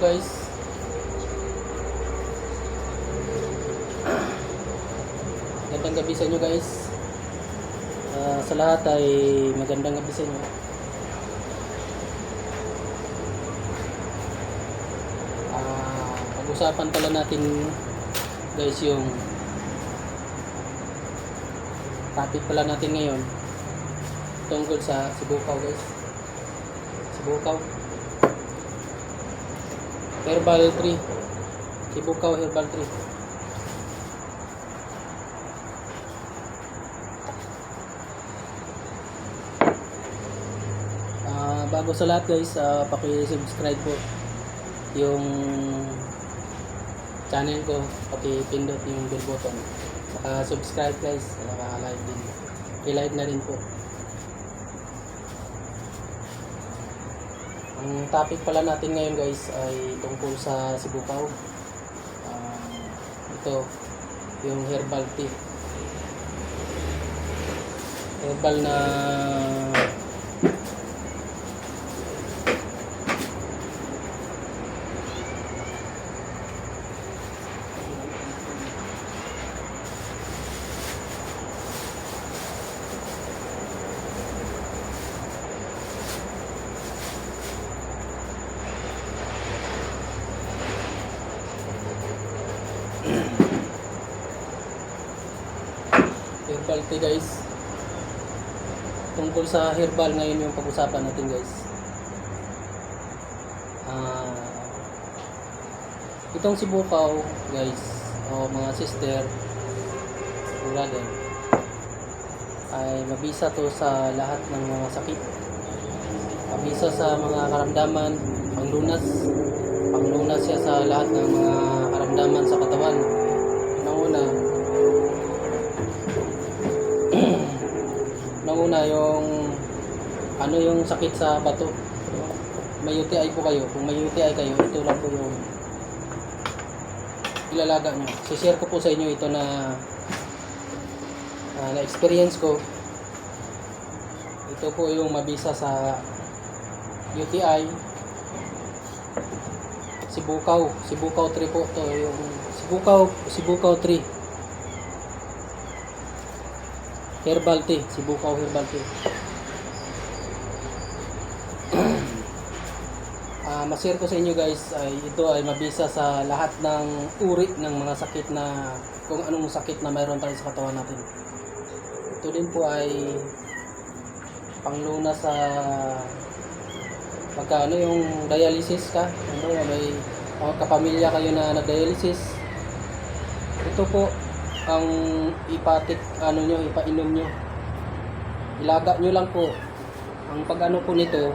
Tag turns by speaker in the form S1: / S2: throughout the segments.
S1: guys. Magandang gabi sa inyo guys. Sa lahat ay magandang gabi sa inyo. Pag-usapan pala natin guys yung topic pala natin ngayon tungkol sa Sibukaw guys. Sibukaw Herbal Tree. Sibukaw Herbal Tree. Bago sa lahat guys, paki-subscribe po yung channel ko, paki-pindot yung bell button. Saka subscribe guys, naka-live din. I-like na rin po. Ang topic pala natin ngayon guys ay tungkol sa Sibukaw. Ito, yung herbal tea. Herbal na herbal tea guys. Tungkol sa herbal ngayon yung pag-usapan natin guys. Itong Sibukaw guys, o mga sister, brother, ay mabisa to sa lahat ng mga sakit. Mabisa sa mga karamdaman, panglunas siya sa lahat ng mga karamdaman sa katawan. Una yung yung sakit sa bato. May UTI po kayo. Kung may UTI kayo, ito lang po yung ilalaga nyo. Si-share ko po sa inyo ito na experience ko. Ito po yung mabisa sa UTI. Sibukaw tree po to, yung Sibukaw tree. Herbal tea, Sibukaw Herbal tea. Ma-share ko sa inyo guys, ito ay mabisa sa lahat ng uri ng mga sakit na, kung anong sakit na mayroon tayo sa katawan natin. Ito din po ay panglunas sa pagka yung dialysis ka, may kapamilya kayo na nag-dialysis. Ito po ang ipainom nyo. Ilaga nyo lang po. Ang pag-ano po nito,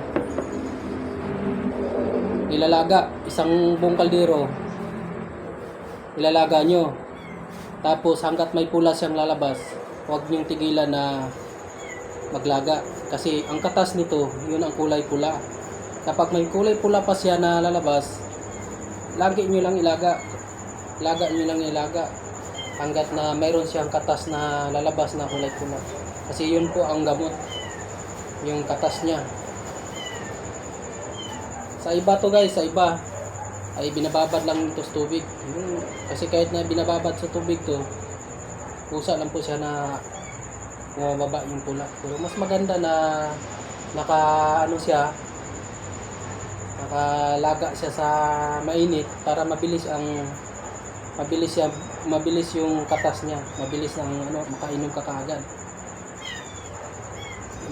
S1: ilalaga, isang buong kaldero, ilalaga nyo. Tapos hanggat may pula siyang lalabas, huwag nyong tigilan na maglaga. Kasi ang katas nito, yun ang kulay pula. Kapag may kulay pula pa siya na lalabas, lagi nyo lang ilaga. Laga nyo lang ilaga hanggat na mayroon siyang katas na lalabas na kulay pula. Kasi yun po ang gamot, yung katas niya. Sa iba to guys, sa iba ay binababad lang ito sa tubig. Kasi kahit na binababad sa tubig to, pusa lang po siya na bumababa yung pula. Pero mas maganda na nakalaga siya sa mainit para mabilis yung katas niya, mabilis ang makainom ka kaagad.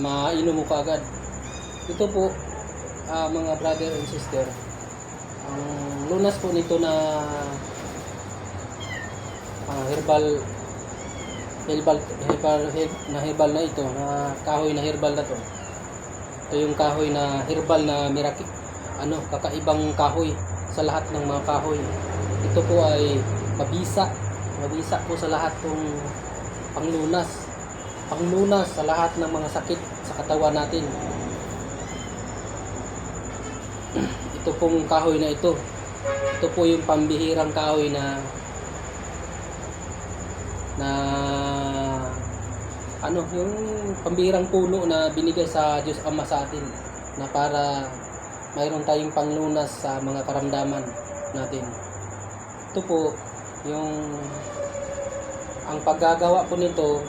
S1: Mainom mo kaagad. Ito po mga brother and sister, ang lunas po nito na herbal na ito, na kahoy na herbal na to. Ito yung kahoy na herbal na miracle, kakaibang kahoy sa lahat ng mga kahoy. Ito po ay mabisa po sa lahat ng panglunas sa lahat ng mga sakit sa katawan natin. Ito pong kahoy na ito po yung pambihirang kahoy na yung pambihirang puno na binigay sa Diyos Ama sa atin, na para mayroon tayong panglunas sa mga karamdaman natin. Ito po, yung ang paggagawa po nito,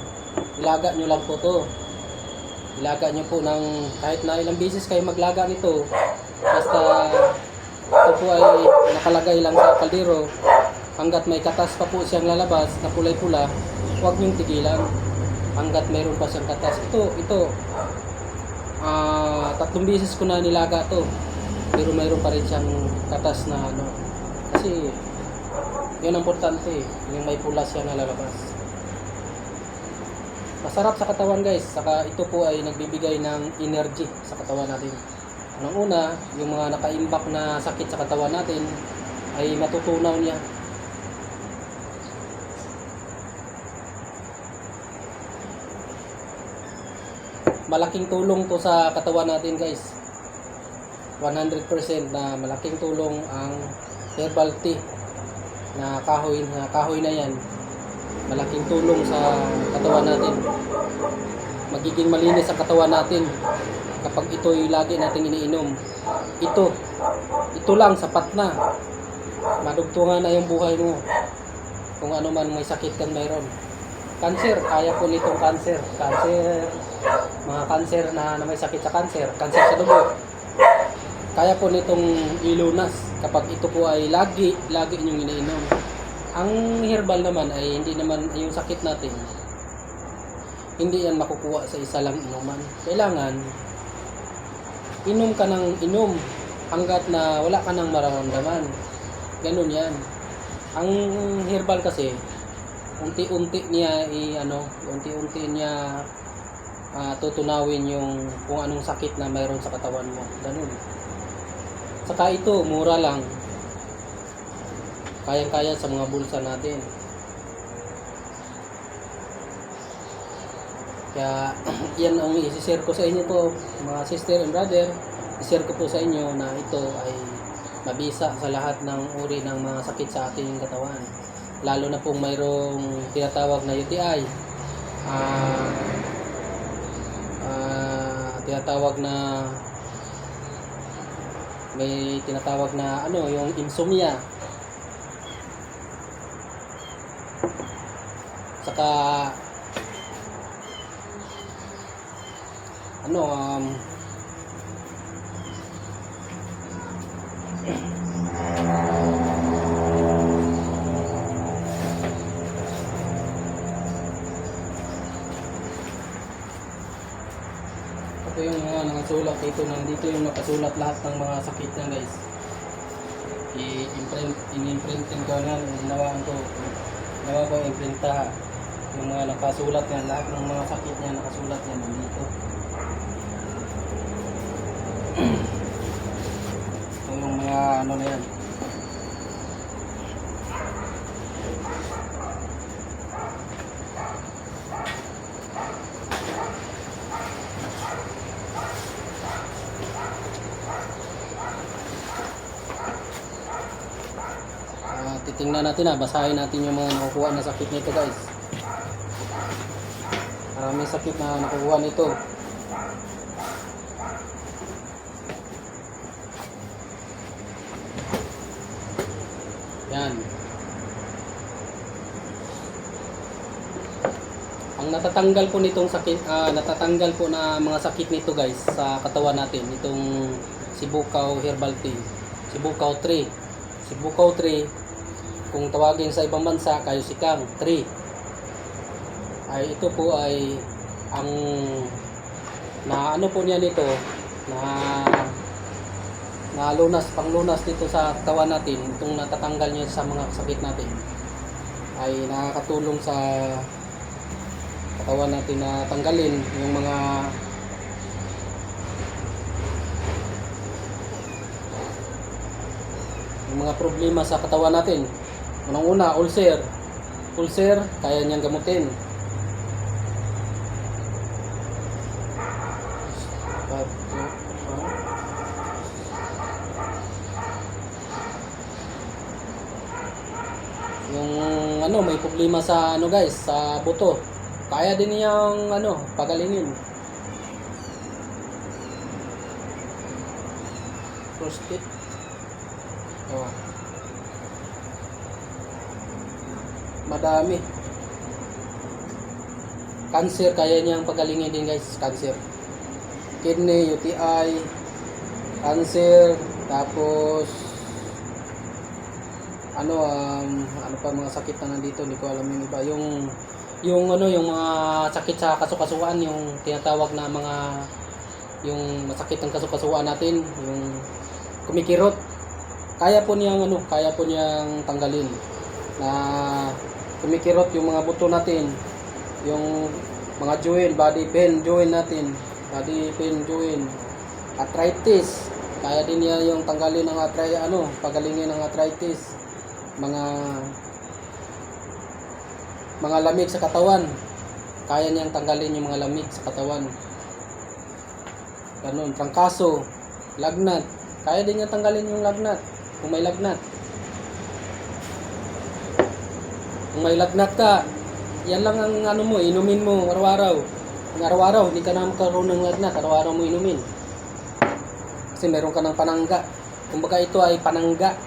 S1: ilaga nyo lang po to. Ilaga nyo po ng kahit na ilang beses kayo maglaga nito, basta ito po ay nakalagay lang sa kaldero, hanggat may katas pa po siyang lalabas na kulay-pula, huwag nyong tigilan hanggat mayroon pa siyang katas. Ito 3 beses ko na nilaga to, pero mayroon pa rin siyang katas na ano, kasi yun ang importante, yung may pula siya na lalabas. Masarap sa katawan guys, saka ito po ay nagbibigay ng energy sa katawan natin. Unang-una, yung mga nakaimbak na sakit sa katawan natin ay matutunaw niya. Malaking tulong to sa katawan natin guys. 100% na malaking tulong ang herbal tea na kahoy na yan. Malaking tulong sa katawan natin. Magiging malinis ang katawan natin kapag ito'y lagi nating iniinom. Ito lang sapat na. Madugtungan na yung buhay mo. Kung ano man may sakit kang mayroon. Cancer, kaya po nitong cancer. Mga cancer na may sakit sa cancer sa dugo. Kaya po nitong ilunas kapag ito po ay lagi inyong iniinom. Ang herbal naman ay hindi naman yung sakit natin. Hindi yan makukuha sa isa lang inuman. Kailangan inom ka ng inom hanggat na wala ka nang mararamdaman. Ganun yan. Ang herbal kasi unti-unti niya tutunawin yung kung anong sakit na mayroon sa katawan mo. Ganun. Saka ito, mura lang. Kayang-kaya sa mga bulsa natin. Kaya yan ang i-share ko sa inyo po, mga sister and brother. I-share ko po sa inyo na ito ay mabisa sa lahat ng uri ng mga sakit sa ating katawan. Lalo na pong mayroong tinatawag na UTI. May tinatawag na yung insomnia. Saka ito yung mga nakasulat dito, nandito yung nakasulat lahat ng mga sakit niya guys. I-imprintin ko na, ginawa ko imprinta yung mga nakasulat niya, lahat ng mga sakit niya nakasulat niya nandito. Ito yung mga na yan. Titingnan natin basahin natin yung mga nakukuha na sakit nito guys. Maraming sakit na nakukuha nito. Yan. Ang natatanggal po nitong sakit, natatanggal po na mga sakit nito guys sa katawan natin, itong Sibukaw Herbal Tea, Sibukaw 3. Sibukaw 3, kung tawagin sa ibang bansa, Kayosikang 3. Ay ito po ay ang po niya nito na panglunas dito sa katawan natin, itong natatanggal niya sa mga sakit natin ay nakakatulong sa katawan natin na tanggalin yung mga problema sa katawan natin. Unang-una, ulcer, kaya niyang gamutin. Yung may problema sa guys, sa buto, kaya din niyang pagalingin. prostate. Oh. Madami. Cancer, kaya niyang pagalingin din guys, cancer. Kidney, UTI, cancer, tapos ano pa mga sakit na nandito, hindi ko alam yung iba. Yung mga sakit sa kasukasuan, yung tinatawag na mga yung masakit ng kasukasuan natin, yung kumikirot. Kaya po niyang tanggalin. Na kumikirot yung mga buto natin, yung mga joint, body pain joint natin, arthritis, kaya din niya yung tanggalin ng pagalingin ng arthritis, mga lamig sa katawan, kaya niyang tanggalin yung mga lamig sa katawan. Ganun, trangkaso, lagnat, kaya din niya tanggalin yung lagnat, kung may lagnat. Kung may lagnat ka, yan lang ang inumin mo araw-araw. Kung araw-araw, hindi ka na magkaroon ng lagnat, araw-araw mo inumin. Kasi meron ka ng panangga. Kumbaga ito ay panangga.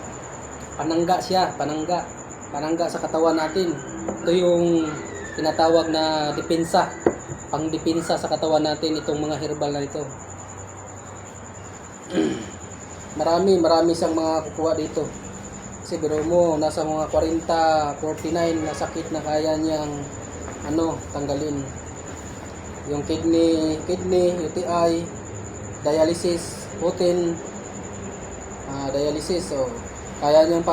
S1: Panangga siya, panangga. Panangga sa katawan natin. Ito yung tinatawag na depensa. Pang-depensa sa katawan natin itong mga herbal na ito. Marami siyang mga kukuha dito. Kasi biro mo, nasa mga 40, 49 na sakit na kaya niyang tanggalin. Yung kidney, UTI, dialysis, dialysis. So, kaya niyang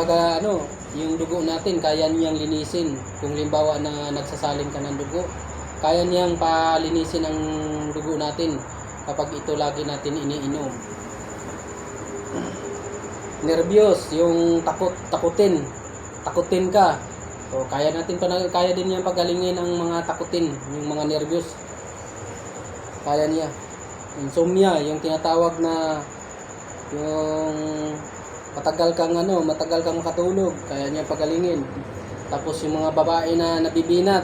S1: yung dugo natin, kaya niyang linisin. Kung limbawa na nagsasalin ka ng dugo, kaya niyang palinisin ang dugo natin kapag ito lagi natin iniinom. Nervyos, yung takutin ka. So, kaya din niya pagalingin ang mga takutin, yung mga nervyos. Kaya niya. Insomnia, yung tinatawag na yung matagal kang makatulog, kaya niya pagalingin. Tapos yung mga babae na nabibinat,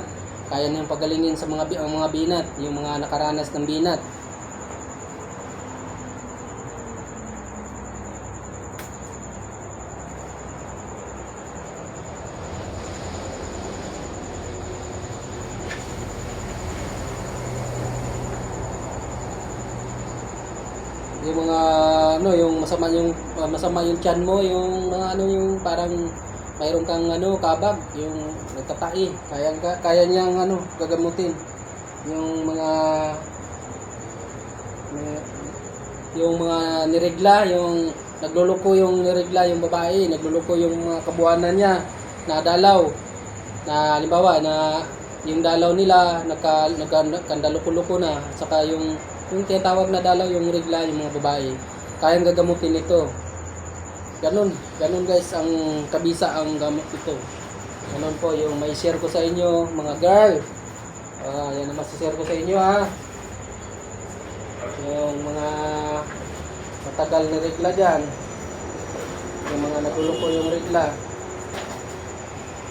S1: kaya niyang pagalingin sa mga binat, yung mga nakaranas ng binat. Yung mga yung masama yung tiyan mo, yung mga yung parang mayroon kang kabag, yung nagtatai, kaya niyang gagamutin. Yung mga niregla, yung nagluluko yung niregla, yung babae, nagluluko yung mga kabuhanan niya na dalaw, na halimbawa na yung dalaw nila nagkandaluko-luko na, saka yung tinatawag na dalaw, yung regla, yung mga babae, kayang gagamutin ito. Ganun guys, ang kabisa ang gamot ito. Ganun po yung may share ko sa inyo, mga girl. Yan ang masishare ko sa inyo yung mga matagal na regla dyan, yung mga naguluko yung regla,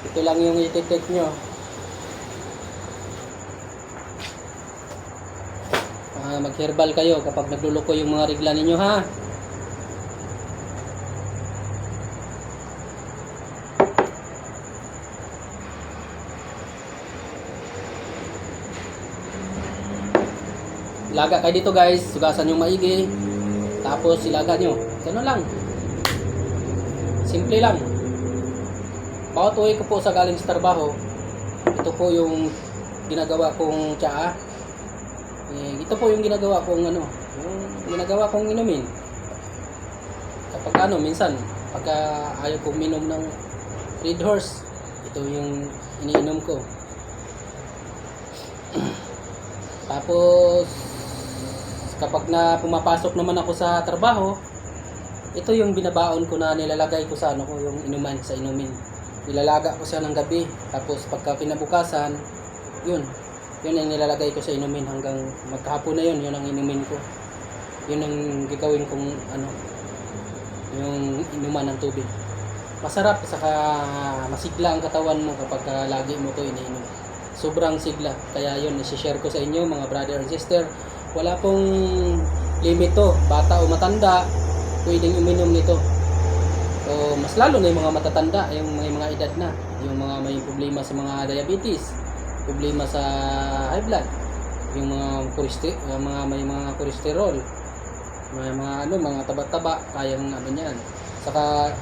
S1: ito lang yung ititik nyo. Mag-herbal kayo kapag nagluluko yung mga regla ninyo, ha. Ilaga kayo dito guys, sugasan yung maigi, tapos ilaga nyo. Ganun lang, simple lang. Bawat uwi ko po sa galing sa trabaho, ito po yung ginagawa kong tsaa. Ito po yung ginagawa kong inumin. Kapag minsan, pagka ayaw kong minom ng Red Horse, ito yung iniinom ko. Tapos, kapag pumapasok naman ako sa trabaho, ito yung binabaon ko na nilalagay ko sa yung inuman, sa inumin. Nilalaga ko siya ng gabi, tapos pagka kinabukasan, yun ang nilalagay ko sa inumin hanggang magkahapon na yun ang inumin ko. Yun ang gagawin kong yung inuman ng tubig. Masarap, saka masigla ang katawan mo kapag lagi mo to iniinom. Sobrang sigla. Kaya yun, isi-share ko sa inyo mga brother and sister. Wala pong limit to, bata o matanda, pwedeng uminom nito. So, mas lalo na yung mga matatanda, yung may mga edad na, yung mga may problema sa mga diabetes, problema sa high blood, yung mga may mga cholesterol, may mga mga taba-taba, kayang niyan. Saka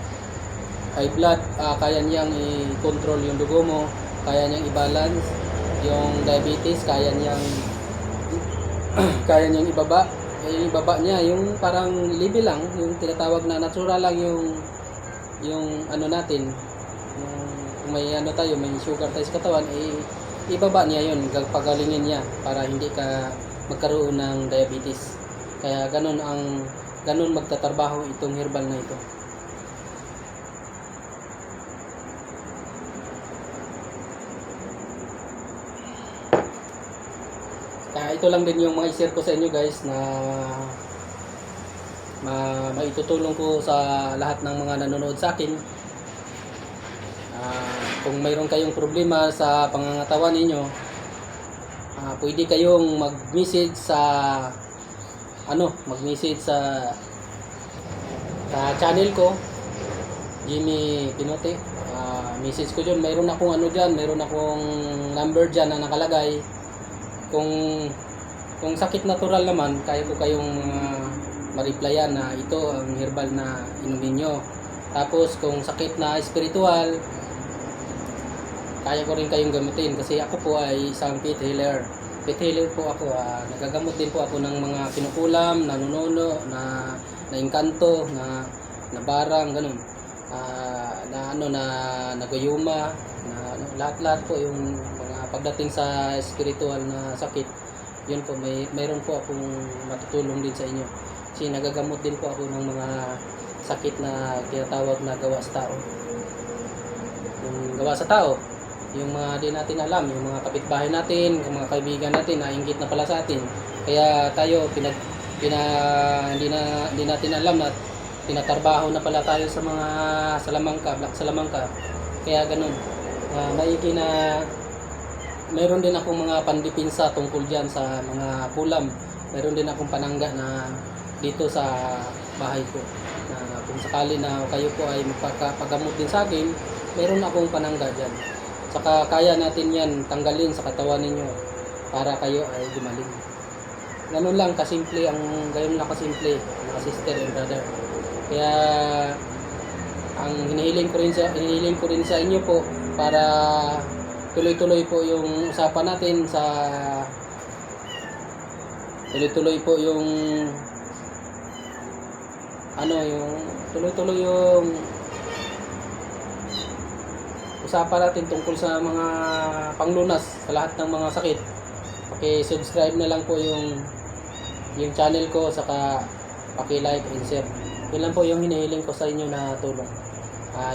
S1: high blood, kaya niyang i-control yung dugo mo, kaya niyang i-balance yung diabetes, kaya niyang ibaba. Ibaba niya yung parang level lang, yung tinatawag na natural lang yung natin, yung kung may tayo, may sugar tayo sa katawan, ibaba niya yun, pagalingin niya para hindi ka magkaroon ng diabetes. Kaya ganun magtatrabaho itong herbal na ito. Kaya ito lang din yung mga i-share ko sa inyo guys, na maitutulong ko sa lahat ng mga nanonood sa akin. Kung mayroon kayong problema sa pangangatawan ninyo, pwede kayong mag-message sa channel ko, Jimmy Pinote. Message ko dyan, mayroon akong mayroon akong number dyan na nakalagay. Kung sakit natural naman, kaya ko kayong ma-replyan na ito ang herbal na inumin nyo. Tapos kung sakit na spiritual, kaya ko rin kayong gamitin, kasi ako po ay isang pet healer. Pet healer po ako, nagagamot din po ako ng mga kinukulam, nanunono, na engkanto, na barang, ganun. Na nagayuma, na lahat-lahat po yung mga pagdating sa spiritual na sakit, yun po, mayroon po akong matutulong din sa inyo. Kasi nagagamot din po ako ng mga sakit na tinatawag na gawa sa tao. Yung gawa sa tao, yung mga di natin alam, yung mga kapitbahay natin, yung mga kaibigan natin na inggit na pala sa atin. Kaya tayo hindi natin alam at tinatrabaho na pala tayo sa mga salamangka, black salamangka. Kaya ganun. Maigi na mayroon din akong mga pandipinsa tungkol diyan sa mga kulam. Mayroon din akong panangga na dito sa bahay ko, na kung sakali na kayo po ay magpapagamot din sa akin, mayroon akong panangga diyan. Saka kaya natin yan tanggalin sa katawan ninyo para kayo ay gumaling. Ganun lang kasimple mga sister and brother. Kaya ang hinihiling ko rin sa inyo po, para tuloy-tuloy po yung usapan natin tuloy-tuloy po yung usapan natin tungkol sa mga panglunas sa lahat ng mga sakit. Paki-subscribe na lang po yung channel ko, saka paki-like and share. Yun lang po yung hinihiling ko sa inyo na tulong.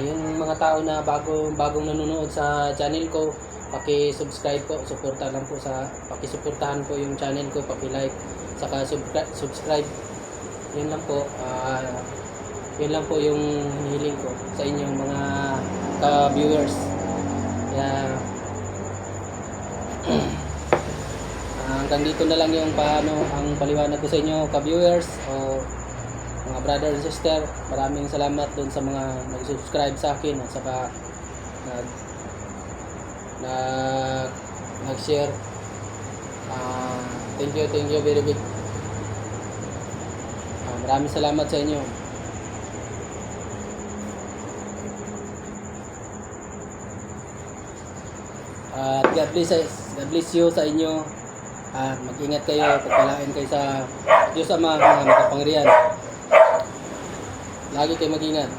S1: Yung mga tao na bagong nanonood sa channel ko, paki-subscribe po, paki-suportahan po yung channel ko, paki-like, saka subscribe. Yun lang po. Yun lang po yung hinihiling ko sa inyong mga ka-viewers. Kaya hanggang dito na lang yung ang paliwanag ko sa inyo, ka-viewers o mga brother and sister. Maraming salamat dun sa mga nag-subscribe sa akin at saka nag-share. Thank you very big. Maraming salamat sa inyo. At God bless you sa inyo. At mag-ingat kayo, pagpalain kayo sa Diyos Ama na makapangyarihan. Lagi kayo mag-ingat.